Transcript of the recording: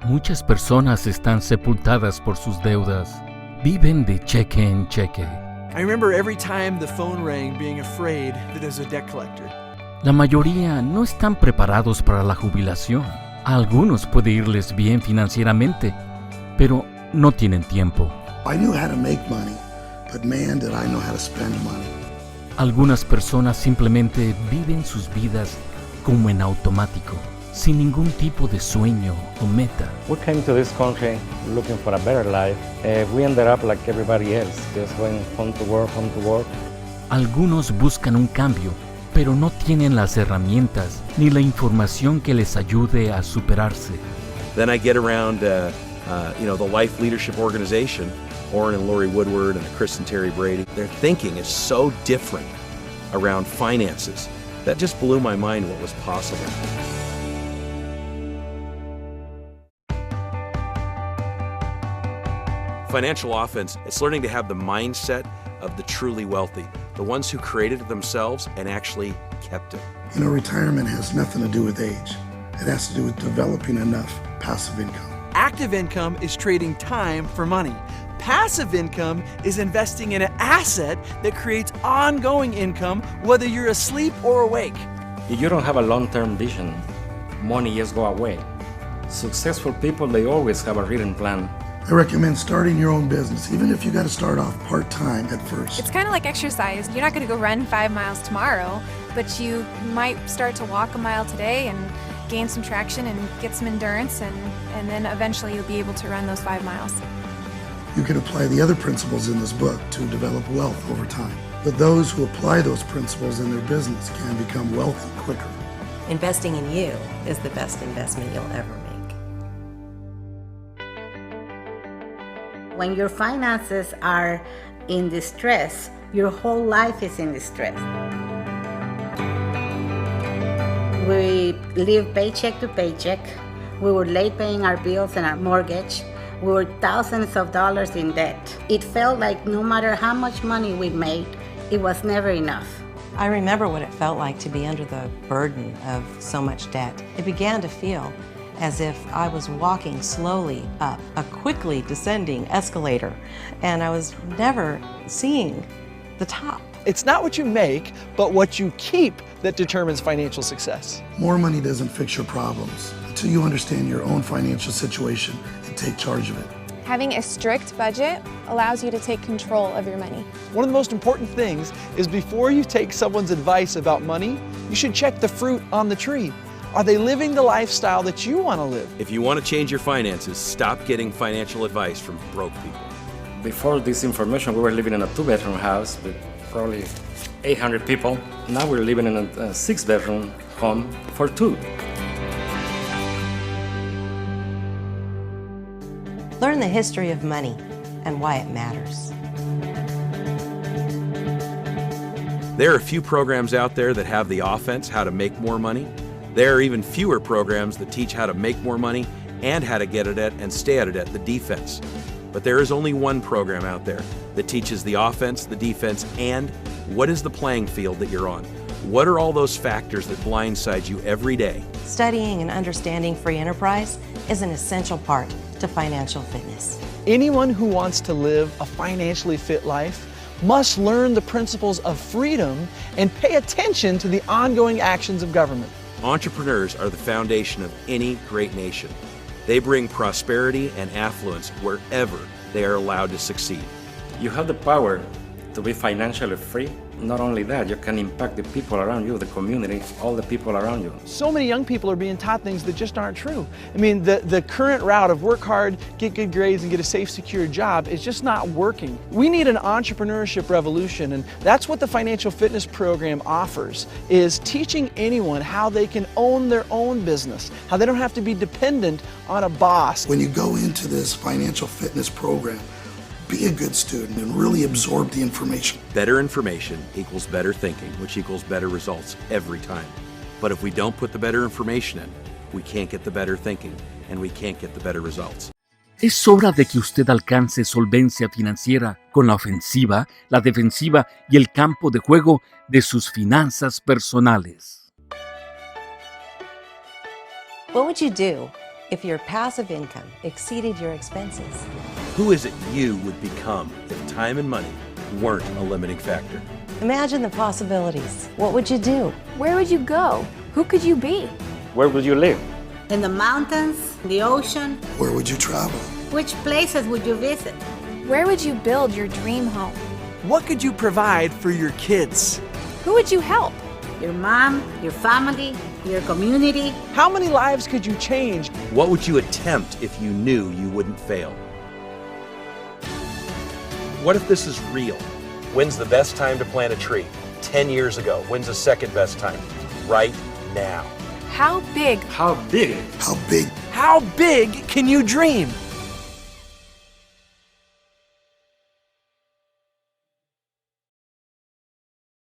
Muchas personas están sepultadas por sus deudas. Viven de cheque en cheque. I remember every time the phone rang being afraid that it was a debt collector. La mayoría no están preparados para la jubilación. A algunos puede irles bien financieramente, pero no tienen tiempo. I knew how to make money, but man, did I know how to spend money. Algunas personas simplemente viven sus vidas como en automático, sin ningún tipo de sueño o meta. We came to this country looking for a better life. We ended up like everybody else, just going home to work, home to work. Algunos buscan un cambio, pero no tienen las herramientas ni la información que les ayude a superarse. Then I get around, the Life Leadership Organization, Orrin and Lori Woodward and Chris and Terry Brady. Their thinking is so different around finances. That just blew my mind what was possible. Financial offense, it's learning to have the mindset of the truly wealthy, the ones who created it themselves and actually kept it. Retirement has nothing to do with age. It has to do with developing enough passive income. Active income is trading time for money. Passive income is investing in an asset that creates ongoing income, whether you're asleep or awake. If you don't have a long-term vision, money just go away. Successful people, they always have a written plan. I recommend starting your own business, even if you got to start off part-time at first. It's kind of like exercise. You're not going to go run 5 miles tomorrow, but you might start to walk a mile today and gain some traction and get some endurance, and then eventually you'll be able to run those 5 miles. You can apply the other principles in this book to develop wealth over time. But those who apply those principles in their business can become wealthy quicker. Investing in you is the best investment you'll ever make. When your finances are in distress, your whole life is in distress. We live paycheck to paycheck. We were late paying our bills and our mortgage. We were thousands of dollars in debt. It felt like no matter how much money we made, it was never enough. I remember what it felt like to be under the burden of so much debt. It began to feel as if I was walking slowly up a quickly descending escalator, and I was never seeing the top. It's not what you make, but what you keep that determines financial success. More money doesn't fix your problems until you understand your own financial situation and take charge of it. Having a strict budget allows you to take control of your money. One of the most important things is before you take someone's advice about money, you should check the fruit on the tree. Are they living the lifestyle that you want to live? If you want to change your finances, stop getting financial advice from broke people. Before this information, we were living in a 2-bedroom house with probably 800 people. Now we're living in a 6-bedroom home for 2. Learn the history of money and why it matters. There are a few programs out there that have the offense, how to make more money. There are even fewer programs that teach how to make more money and how to get it at and stay at it at the defense. But there is only one program out there that teaches the offense, the defense, and what is the playing field that you're on? What are all those factors that blindside you every day? Studying and understanding free enterprise is an essential part to financial fitness. Anyone who wants to live a financially fit life must learn the principles of freedom and pay attention to the ongoing actions of government. Entrepreneurs are the foundation of any great nation. They bring prosperity and affluence wherever they are allowed to succeed. You have the power to be financially free. Not only that, you can impact the people around you, the community, all the people around you. So many young people are being taught things that just aren't true. I mean, the current route of work hard, get good grades, and get a safe, secure job is just not working. We need an entrepreneurship revolution, and that's what the Financial Fitness Program offers, is teaching anyone how they can own their own business, how they don't have to be dependent on a boss. When you go into this financial fitness program, be a good student and really absorb the information. Better information equals better thinking, which equals better results every time. But if we don't put the better information in, we can't get the better thinking, and we can't get the better results. Es hora de que usted alcance solvencia financiera con la ofensiva, la defensiva y el campo de juego de sus finanzas personales. What would you do if your passive income exceeded your expenses? Who is it you would become if time and money weren't a limiting factor? Imagine the possibilities. What would you do? Where would you go? Who could you be? Where will you live? In the mountains, the ocean, Where would you travel? which places would you visit? Where would you build your dream home? What could you provide for your kids? Who would you help? Your mom, your family, your community. How many lives could you change? What would you attempt if you knew you wouldn't fail? What if this is real? When's the best time to plant a tree? 10 years ago. When's the second best time? Right now. How big? How big? How big? How big can you dream?